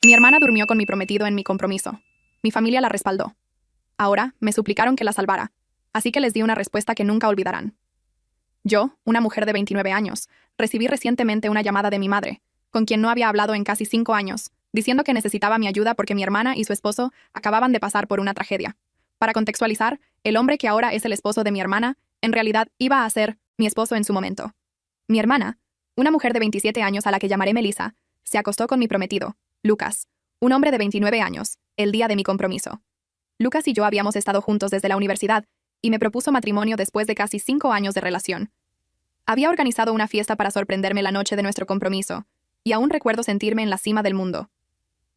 Mi hermana durmió con mi prometido en mi compromiso. Mi familia la respaldó. Ahora me suplicaron que la salvara, así que les di una respuesta que nunca olvidarán. Yo, una mujer de 29 años, recibí recientemente una llamada de mi madre, con quien no había hablado en casi 5 años, diciendo que necesitaba mi ayuda porque mi hermana y su esposo acababan de pasar por una tragedia. Para contextualizar, el hombre que ahora es el esposo de mi hermana, en realidad iba a ser mi esposo en su momento. Mi hermana, una mujer de 27 años a la que llamaré Melissa, se acostó con mi prometido, Lucas, un hombre de 29 años, el día de mi compromiso. Lucas y yo habíamos estado juntos desde la universidad, y me propuso matrimonio después de casi 5 años de relación. Había organizado una fiesta para sorprenderme la noche de nuestro compromiso, y aún recuerdo sentirme en la cima del mundo.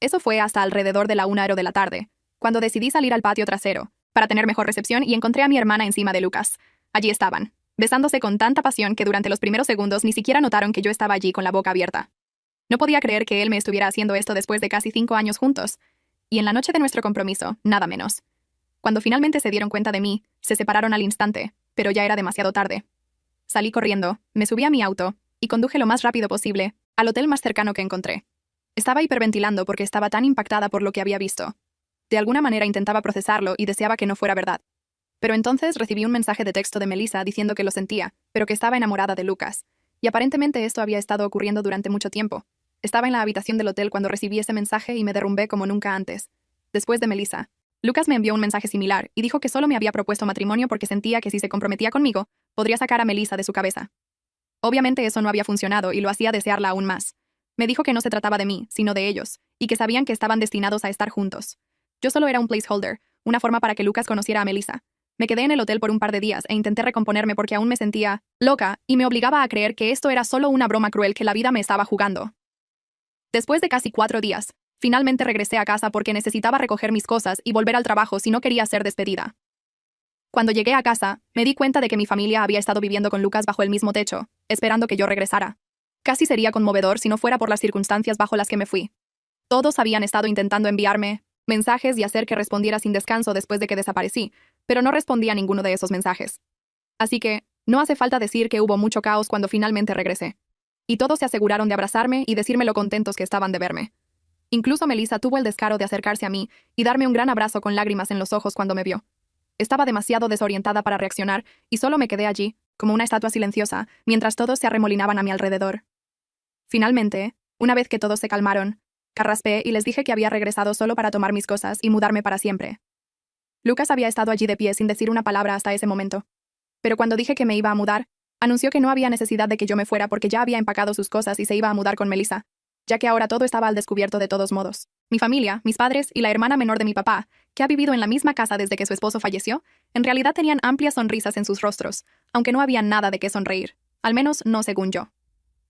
Eso fue hasta alrededor de la 1:00 de la tarde, cuando decidí salir al patio trasero, para tener mejor recepción y encontré a mi hermana encima de Lucas. Allí estaban, besándose con tanta pasión que durante los primeros segundos ni siquiera notaron que yo estaba allí con la boca abierta. No podía creer que él me estuviera haciendo esto después de casi 5 años juntos, y en la noche de nuestro compromiso, nada menos. Cuando finalmente se dieron cuenta de mí, se separaron al instante, pero ya era demasiado tarde. Salí corriendo, me subí a mi auto, y conduje lo más rápido posible al hotel más cercano que encontré. Estaba hiperventilando porque estaba tan impactada por lo que había visto. De alguna manera intentaba procesarlo y deseaba que no fuera verdad. Pero entonces recibí un mensaje de texto de Melissa diciendo que lo sentía, pero que estaba enamorada de Lucas. Y aparentemente esto había estado ocurriendo durante mucho tiempo. Estaba en la habitación del hotel cuando recibí ese mensaje y me derrumbé como nunca antes. Después de Melissa, Lucas me envió un mensaje similar y dijo que solo me había propuesto matrimonio porque sentía que si se comprometía conmigo, podría sacar a Melissa de su cabeza. Obviamente eso no había funcionado y lo hacía desearla aún más. Me dijo que no se trataba de mí, sino de ellos, y que sabían que estaban destinados a estar juntos. Yo solo era un placeholder, una forma para que Lucas conociera a Melissa. Me quedé en el hotel por un par de días e intenté recomponerme porque aún me sentía loca y me obligaba a creer que esto era solo una broma cruel que la vida me estaba jugando. Después de casi 4 días, finalmente regresé a casa porque necesitaba recoger mis cosas y volver al trabajo si no quería ser despedida. Cuando llegué a casa, me di cuenta de que mi familia había estado viviendo con Lucas bajo el mismo techo, esperando que yo regresara. Casi sería conmovedor si no fuera por las circunstancias bajo las que me fui. Todos habían estado intentando enviarme mensajes y hacer que respondiera sin descanso después de que desaparecí, pero no respondía a ninguno de esos mensajes. Así que, no hace falta decir que hubo mucho caos cuando finalmente regresé. Y todos se aseguraron de abrazarme y decirme lo contentos que estaban de verme. Incluso Melissa tuvo el descaro de acercarse a mí y darme un gran abrazo con lágrimas en los ojos cuando me vio. Estaba demasiado desorientada para reaccionar y solo me quedé allí, como una estatua silenciosa, mientras todos se arremolinaban a mi alrededor. Finalmente, una vez que todos se calmaron, carraspé y les dije que había regresado solo para tomar mis cosas y mudarme para siempre. Lucas había estado allí de pie sin decir una palabra hasta ese momento. Pero cuando dije que me iba a mudar, anunció que no había necesidad de que yo me fuera porque ya había empacado sus cosas y se iba a mudar con Melissa, ya que ahora todo estaba al descubierto de todos modos. Mi familia, mis padres y la hermana menor de mi papá, que ha vivido en la misma casa desde que su esposo falleció, en realidad tenían amplias sonrisas en sus rostros, aunque no había nada de qué sonreír, al menos no según yo.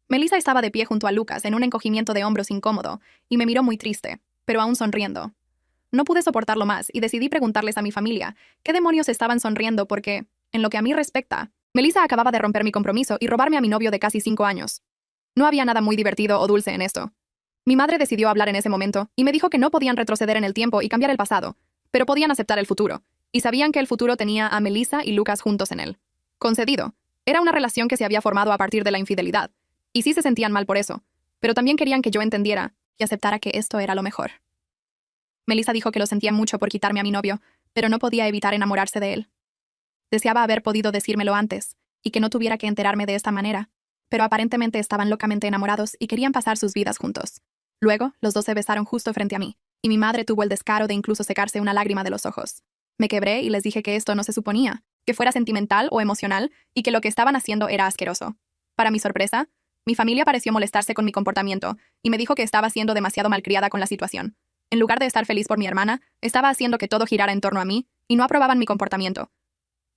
Melissa estaba de pie junto a Lucas en un encogimiento de hombros incómodo, y me miró muy triste, pero aún sonriendo. No pude soportarlo más y decidí preguntarles a mi familia qué demonios estaban sonriendo porque, en lo que a mí respecta, Melissa acababa de romper mi compromiso y robarme a mi novio de casi 5 años. No había nada muy divertido o dulce en esto. Mi madre decidió hablar en ese momento y me dijo que no podían retroceder en el tiempo y cambiar el pasado, pero podían aceptar el futuro, y sabían que el futuro tenía a Melissa y Lucas juntos en él. Concedido. Era una relación que se había formado a partir de la infidelidad, y sí se sentían mal por eso, pero también querían que yo entendiera y aceptara que esto era lo mejor. Melissa dijo que lo sentía mucho por quitarme a mi novio, pero no podía evitar enamorarse de él. Deseaba haber podido decírmelo antes, y que no tuviera que enterarme de esta manera, pero aparentemente estaban locamente enamorados y querían pasar sus vidas juntos. Luego, los dos se besaron justo frente a mí, y mi madre tuvo el descaro de incluso secarse una lágrima de los ojos. Me quebré y les dije que esto no se suponía, que fuera sentimental o emocional, y que lo que estaban haciendo era asqueroso. Para mi sorpresa, mi familia pareció molestarse con mi comportamiento, y me dijo que estaba siendo demasiado malcriada con la situación. En lugar de estar feliz por mi hermana, estaba haciendo que todo girara en torno a mí, y no aprobaban mi comportamiento.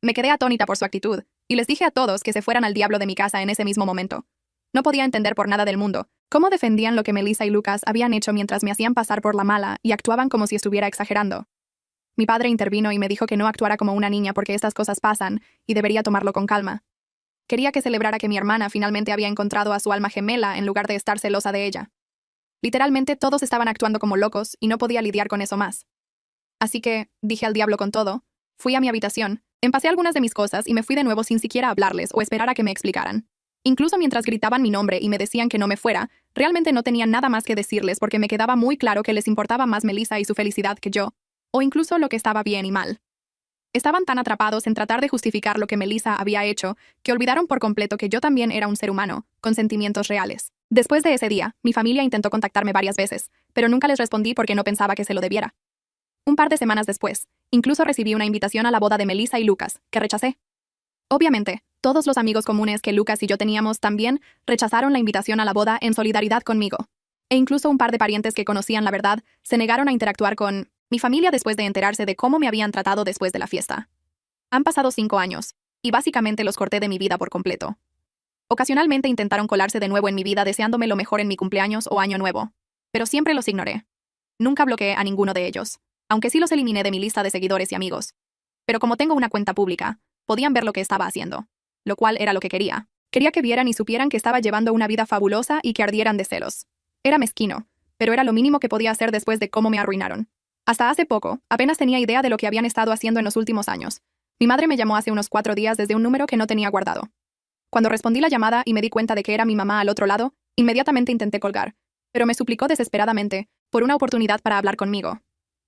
Me quedé atónita por su actitud, y les dije a todos que se fueran al diablo de mi casa en ese mismo momento. No podía entender por nada del mundo cómo defendían lo que Melissa y Lucas habían hecho mientras me hacían pasar por la mala y actuaban como si estuviera exagerando. Mi padre intervino y me dijo que no actuara como una niña porque estas cosas pasan y debería tomarlo con calma. Quería que celebrara que mi hermana finalmente había encontrado a su alma gemela en lugar de estar celosa de ella. Literalmente todos estaban actuando como locos y no podía lidiar con eso más. Así que, dije al diablo con todo, fui a mi habitación, empacé algunas de mis cosas y me fui de nuevo sin siquiera hablarles o esperar a que me explicaran. Incluso mientras gritaban mi nombre y me decían que no me fuera, realmente no tenía nada más que decirles porque me quedaba muy claro que les importaba más Melissa y su felicidad que yo, o incluso lo que estaba bien y mal. Estaban tan atrapados en tratar de justificar lo que Melissa había hecho que olvidaron por completo que yo también era un ser humano, con sentimientos reales. Después de ese día, mi familia intentó contactarme varias veces, pero nunca les respondí porque no pensaba que se lo debiera. Un par de semanas después, incluso recibí una invitación a la boda de Melissa y Lucas, que rechacé. Obviamente, todos los amigos comunes que Lucas y yo teníamos también rechazaron la invitación a la boda en solidaridad conmigo. E incluso un par de parientes que conocían la verdad se negaron a interactuar con mi familia después de enterarse de cómo me habían tratado después de la fiesta. Han pasado 5 años, y básicamente los corté de mi vida por completo. Ocasionalmente intentaron colarse de nuevo en mi vida deseándome lo mejor en mi cumpleaños o año nuevo, pero siempre los ignoré. Nunca bloqueé a ninguno de ellos, aunque sí los eliminé de mi lista de seguidores y amigos. Pero como tengo una cuenta pública, podían ver lo que estaba haciendo, lo cual era lo que quería. Quería que vieran y supieran que estaba llevando una vida fabulosa y que ardieran de celos. Era mezquino, pero era lo mínimo que podía hacer después de cómo me arruinaron. Hasta hace poco, apenas tenía idea de lo que habían estado haciendo en los últimos años. Mi madre me llamó hace unos 4 días desde un número que no tenía guardado. Cuando respondí la llamada y me di cuenta de que era mi mamá al otro lado, inmediatamente intenté colgar, pero me suplicó desesperadamente por una oportunidad para hablar conmigo.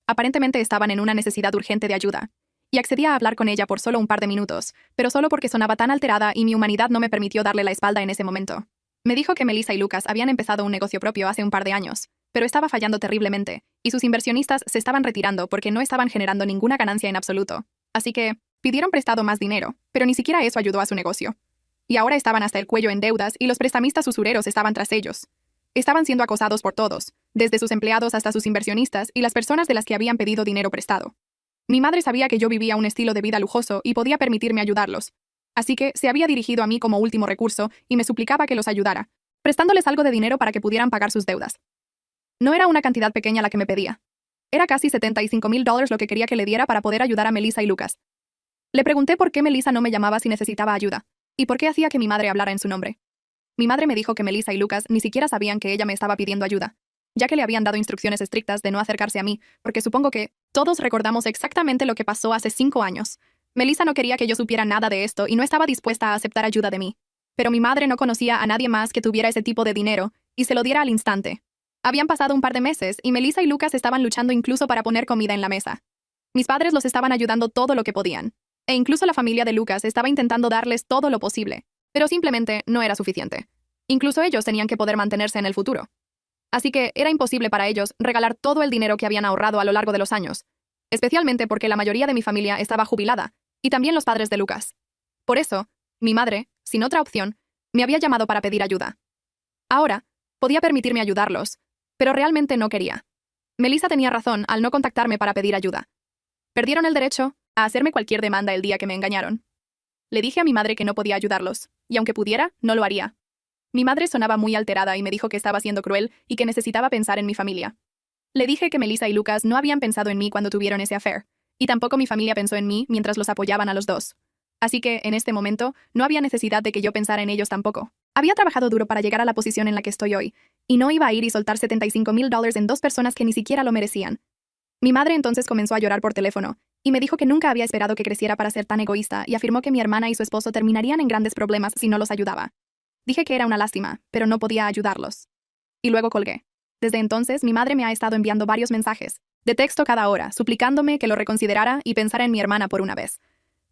Aparentemente estaban en una necesidad urgente de ayuda, y accedí a hablar con ella por solo un par de minutos, pero solo porque sonaba tan alterada y mi humanidad no me permitió darle la espalda en ese momento. Me dijo que Melissa y Lucas habían empezado un negocio propio hace un par de años, pero estaba fallando terriblemente, y sus inversionistas se estaban retirando porque no estaban generando ninguna ganancia en absoluto. Así que, pidieron prestado más dinero, pero ni siquiera eso ayudó a su negocio. Y ahora estaban hasta el cuello en deudas y los prestamistas usureros estaban tras ellos. Estaban siendo acosados por todos, desde sus empleados hasta sus inversionistas y las personas de las que habían pedido dinero prestado. Mi madre sabía que yo vivía un estilo de vida lujoso y podía permitirme ayudarlos. Así que se había dirigido a mí como último recurso y me suplicaba que los ayudara, prestándoles algo de dinero para que pudieran pagar sus deudas. No era una cantidad pequeña la que me pedía. Era casi $75,000 lo que quería que le diera para poder ayudar a Melissa y Lucas. Le pregunté por qué Melissa no me llamaba si necesitaba ayuda, y por qué hacía que mi madre hablara en su nombre. Mi madre me dijo que Melissa y Lucas ni siquiera sabían que ella me estaba pidiendo ayuda, ya que le habían dado instrucciones estrictas de no acercarse a mí, porque supongo que todos recordamos exactamente lo que pasó hace 5 años. Melissa no quería que yo supiera nada de esto y no estaba dispuesta a aceptar ayuda de mí. Pero mi madre no conocía a nadie más que tuviera ese tipo de dinero y se lo diera al instante. Habían pasado un par de meses y Melissa y Lucas estaban luchando incluso para poner comida en la mesa. Mis padres los estaban ayudando todo lo que podían, e incluso la familia de Lucas estaba intentando darles todo lo posible, pero simplemente no era suficiente. Incluso ellos tenían que poder mantenerse en el futuro. Así que era imposible para ellos regalar todo el dinero que habían ahorrado a lo largo de los años, especialmente porque la mayoría de mi familia estaba jubilada, y también los padres de Lucas. Por eso, mi madre, sin otra opción, me había llamado para pedir ayuda. Ahora, podía permitirme ayudarlos, pero realmente no quería. Melissa tenía razón al no contactarme para pedir ayuda. Perdieron el derecho a hacerme cualquier demanda el día que me engañaron. Le dije a mi madre que no podía ayudarlos, y aunque pudiera, no lo haría. Mi madre sonaba muy alterada y me dijo que estaba siendo cruel y que necesitaba pensar en mi familia. Le dije que Melissa y Lucas no habían pensado en mí cuando tuvieron ese affair, y tampoco mi familia pensó en mí mientras los apoyaban a los dos. Así que, en este momento, no había necesidad de que yo pensara en ellos tampoco. Había trabajado duro para llegar a la posición en la que estoy hoy, y no iba a ir y soltar $75,000 en 2 personas que ni siquiera lo merecían. Mi madre entonces comenzó a llorar por teléfono, y me dijo que nunca había esperado que creciera para ser tan egoísta, y afirmó que mi hermana y su esposo terminarían en grandes problemas si no los ayudaba. Dije que era una lástima, pero no podía ayudarlos. Y luego colgué. Desde entonces, mi madre me ha estado enviando varios mensajes, de texto cada hora, suplicándome que lo reconsiderara y pensara en mi hermana por una vez.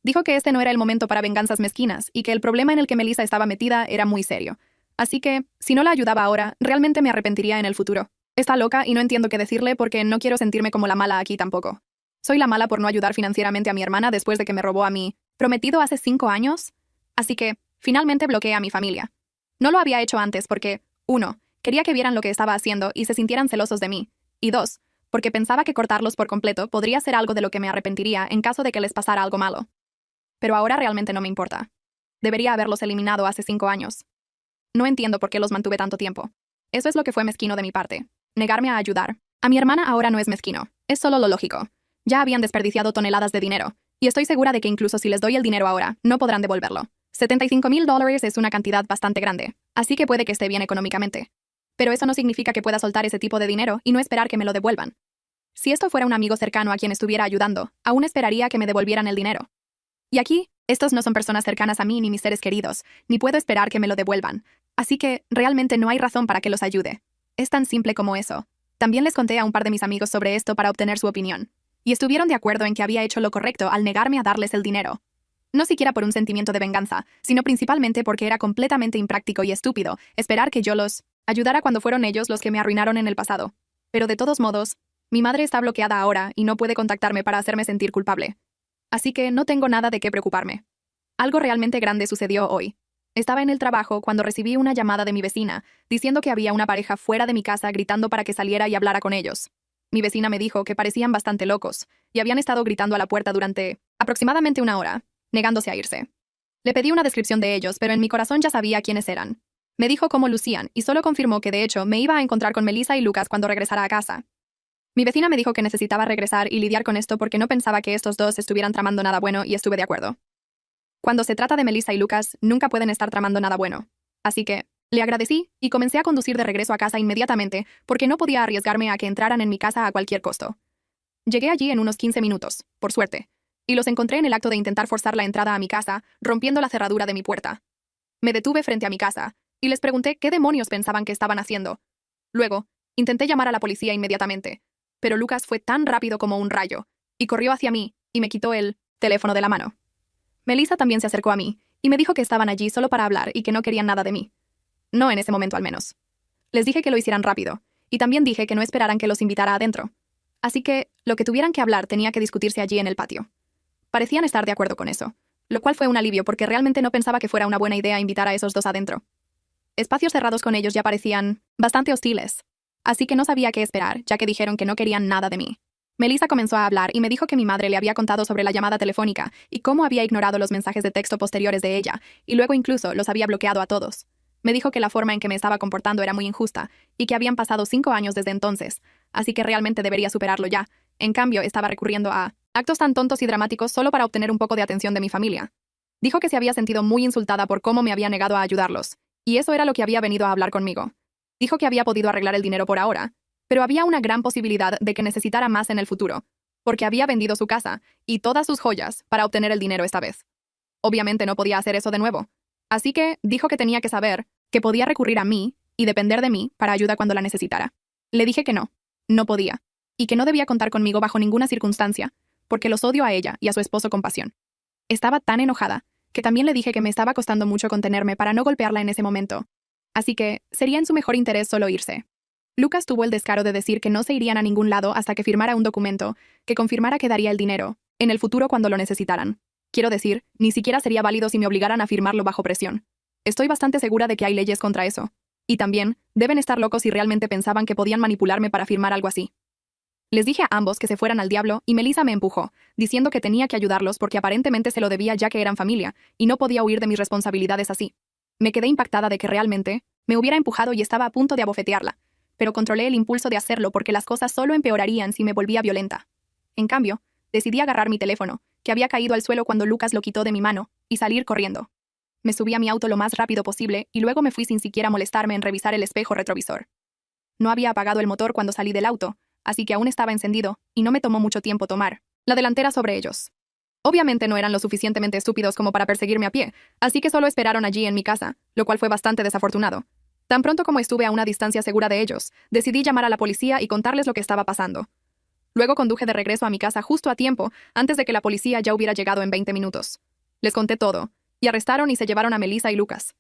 Dijo que este no era el momento para venganzas mezquinas y que el problema en el que Melissa estaba metida era muy serio. Así que, si no la ayudaba ahora, realmente me arrepentiría en el futuro. Está loca y no entiendo qué decirle porque no quiero sentirme como la mala aquí tampoco. ¿Soy la mala por no ayudar financieramente a mi hermana después de que me robó a mi prometido hace 5 años? Así que, finalmente bloqueé a mi familia. No lo había hecho antes porque, 1, quería que vieran lo que estaba haciendo y se sintieran celosos de mí, y 2, porque pensaba que cortarlos por completo podría ser algo de lo que me arrepentiría en caso de que les pasara algo malo. Pero ahora realmente no me importa. Debería haberlos eliminado hace 5 años. No entiendo por qué los mantuve tanto tiempo. Eso es lo que fue mezquino de mi parte. Negarme a ayudar. A mi hermana ahora no es mezquino. Es solo lo lógico. Ya habían desperdiciado toneladas de dinero, y estoy segura de que incluso si les doy el dinero ahora, no podrán devolverlo. $75,000 es una cantidad bastante grande, así que puede que esté bien económicamente. Pero eso no significa que pueda soltar ese tipo de dinero y no esperar que me lo devuelvan. Si esto fuera un amigo cercano a quien estuviera ayudando, aún esperaría que me devolvieran el dinero. Y aquí, Estos no son personas cercanas a mí ni mis seres queridos, ni puedo esperar que me lo devuelvan. Así que, realmente no hay razón para que los ayude. Es tan simple como eso. También les conté a un par de mis amigos sobre esto para obtener su opinión. Y estuvieron de acuerdo en que había hecho lo correcto al negarme a darles el dinero. No siquiera por un sentimiento de venganza, sino principalmente porque era completamente impráctico y estúpido esperar que yo los ayudara cuando fueron ellos los que me arruinaron en el pasado. Pero de todos modos, mi madre está bloqueada ahora y no puede contactarme para hacerme sentir culpable. Así que no tengo nada de qué preocuparme. Algo realmente grande sucedió hoy. Estaba en el trabajo cuando recibí una llamada de mi vecina, diciendo que había una pareja fuera de mi casa gritando para que saliera y hablara con ellos. Mi vecina me dijo que parecían bastante locos, y habían estado gritando a la puerta durante aproximadamente una hora, negándose a irse. Le pedí una descripción de ellos, pero en mi corazón ya sabía quiénes eran. Me dijo cómo lucían, y solo confirmó que de hecho me iba a encontrar con Melissa y Lucas cuando regresara a casa. Mi vecina me dijo que necesitaba regresar y lidiar con esto porque no pensaba que estos dos estuvieran tramando nada bueno y estuve de acuerdo. Cuando se trata de Melissa y Lucas, nunca pueden estar tramando nada bueno. Así que, le agradecí y comencé a conducir de regreso a casa inmediatamente porque no podía arriesgarme a que entraran en mi casa a cualquier costo. Llegué allí en unos 15 minutos, por suerte, y los encontré en el acto de intentar forzar la entrada a mi casa, rompiendo la cerradura de mi puerta. Me detuve frente a mi casa y les pregunté qué demonios pensaban que estaban haciendo. Luego, intenté llamar a la policía inmediatamente, pero Lucas fue tan rápido como un rayo, y corrió hacia mí y me quitó el teléfono de la mano. Melissa también se acercó a mí y me dijo que estaban allí solo para hablar y que no querían nada de mí. No en ese momento al menos. Les dije que lo hicieran rápido, y también dije que no esperaran que los invitara adentro. Así que, lo que tuvieran que hablar tenía que discutirse allí en el patio. Parecían estar de acuerdo con eso, lo cual fue un alivio porque realmente no pensaba que fuera una buena idea invitar a esos dos adentro. Espacios cerrados con ellos ya parecían bastante hostiles, así que no sabía qué esperar, ya que dijeron que no querían nada de mí. Melissa comenzó a hablar y me dijo que mi madre le había contado sobre la llamada telefónica y cómo había ignorado los mensajes de texto posteriores de ella, y luego incluso los había bloqueado a todos. Me dijo que la forma en que me estaba comportando era muy injusta y que habían pasado 5 años desde entonces, así que realmente debería superarlo ya. En cambio, estaba recurriendo a actos tan tontos y dramáticos solo para obtener un poco de atención de mi familia. Dijo que se había sentido muy insultada por cómo me había negado a ayudarlos, y eso era lo que había venido a hablar conmigo. Dijo que había podido arreglar el dinero por ahora, pero había una gran posibilidad de que necesitara más en el futuro, porque había vendido su casa y todas sus joyas para obtener el dinero esta vez. Obviamente no podía hacer eso de nuevo, así que dijo que tenía que saber que podía recurrir a mí y depender de mí para ayuda cuando la necesitara. Le dije que no podía, y que no debía contar conmigo bajo ninguna circunstancia, porque los odio a ella y a su esposo con pasión. Estaba tan enojada que también le dije que me estaba costando mucho contenerme para no golpearla en ese momento, así que sería en su mejor interés solo irse. Lucas tuvo el descaro de decir que no se irían a ningún lado hasta que firmara un documento que confirmara que daría el dinero en el futuro cuando lo necesitaran. Quiero decir, ni siquiera sería válido si me obligaran a firmarlo bajo presión. Estoy bastante segura de que hay leyes contra eso. Y también, deben estar locos si realmente pensaban que podían manipularme para firmar algo así. Les dije a ambos que se fueran al diablo y Melissa me empujó, diciendo que tenía que ayudarlos porque aparentemente se lo debía ya que eran familia, y no podía huir de mis responsabilidades así. Me quedé impactada de que realmente me hubiera empujado y estaba a punto de abofetearla, pero controlé el impulso de hacerlo porque las cosas solo empeorarían si me volvía violenta. En cambio, decidí agarrar mi teléfono, que había caído al suelo cuando Lucas lo quitó de mi mano, y salir corriendo. Me subí a mi auto lo más rápido posible y luego me fui sin siquiera molestarme en revisar el espejo retrovisor. No había apagado el motor cuando salí del auto, así que aún estaba encendido, y no me tomó mucho tiempo tomar la delantera sobre ellos. Obviamente no eran lo suficientemente estúpidos como para perseguirme a pie, así que solo esperaron allí en mi casa, lo cual fue bastante desafortunado. Tan pronto como estuve a una distancia segura de ellos, decidí llamar a la policía y contarles lo que estaba pasando. Luego conduje de regreso a mi casa justo a tiempo, antes de que la policía ya hubiera llegado en 20 minutos. Les conté todo, y arrestaron y se llevaron a Melissa y Lucas.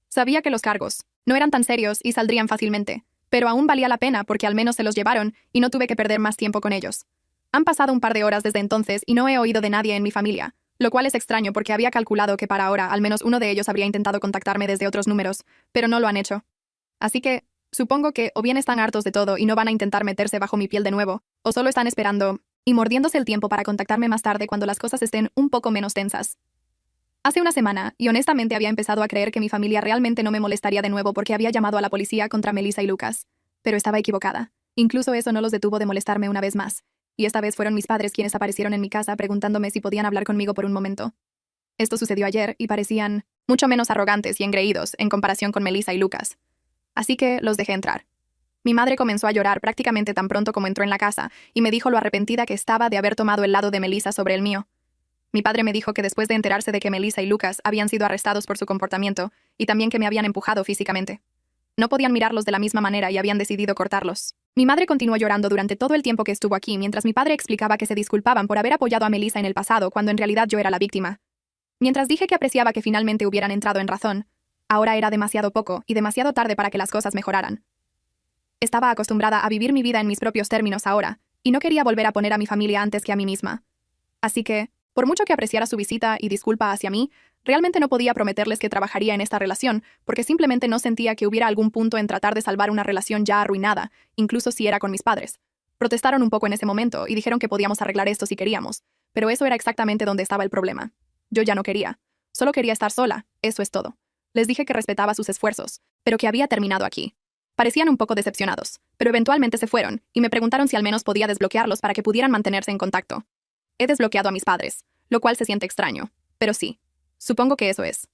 Sabía que los cargos no eran tan serios y saldrían fácilmente, pero aún valía la pena porque al menos se los llevaron y no tuve que perder más tiempo con ellos. Han pasado un par de horas desde entonces y no he oído de nadie en mi familia, lo cual es extraño porque había calculado que para ahora al menos uno de ellos habría intentado contactarme desde otros números, pero no lo han hecho. Así que, supongo que o bien están hartos de todo y no van a intentar meterse bajo mi piel de nuevo, o solo están esperando y mordiéndose el tiempo para contactarme más tarde cuando las cosas estén un poco menos tensas. Hace una semana, y honestamente había empezado a creer que mi familia realmente no me molestaría de nuevo porque había llamado a la policía contra Melissa y Lucas. Pero estaba equivocada. Incluso eso no los detuvo de molestarme una vez más. Y esta vez fueron mis padres quienes aparecieron en mi casa preguntándome si podían hablar conmigo por un momento. Esto sucedió ayer y parecían mucho menos arrogantes y engreídos en comparación con Melissa y Lucas. Así que los dejé entrar. Mi madre comenzó a llorar prácticamente tan pronto como entró en la casa y me dijo lo arrepentida que estaba de haber tomado el lado de Melissa sobre el mío. Mi padre me dijo que después de enterarse de que Melissa y Lucas habían sido arrestados por su comportamiento y también que me habían empujado físicamente, no podían mirarlos de la misma manera y habían decidido cortarlos. Mi madre continuó llorando durante todo el tiempo que estuvo aquí mientras mi padre explicaba que se disculpaban por haber apoyado a Melissa en el pasado cuando en realidad yo era la víctima. Mientras dije que apreciaba que finalmente hubieran entrado en razón, ahora era demasiado poco y demasiado tarde para que las cosas mejoraran. Estaba acostumbrada a vivir mi vida en mis propios términos ahora, y no quería volver a poner a mi familia antes que a mí misma. Así que, por mucho que apreciara su visita y disculpa hacia mí, realmente no podía prometerles que trabajaría en esta relación, porque simplemente no sentía que hubiera algún punto en tratar de salvar una relación ya arruinada, incluso si era con mis padres. Protestaron un poco en ese momento y dijeron que podíamos arreglar esto si queríamos, pero eso era exactamente donde estaba el problema. Yo ya no quería. Solo quería estar sola, eso es todo. Les dije que respetaba sus esfuerzos, pero que había terminado aquí. Parecían un poco decepcionados, pero eventualmente se fueron y me preguntaron si al menos podía desbloquearlos para que pudieran mantenerse en contacto. He desbloqueado a mis padres, lo cual se siente extraño, pero sí. Supongo que eso es.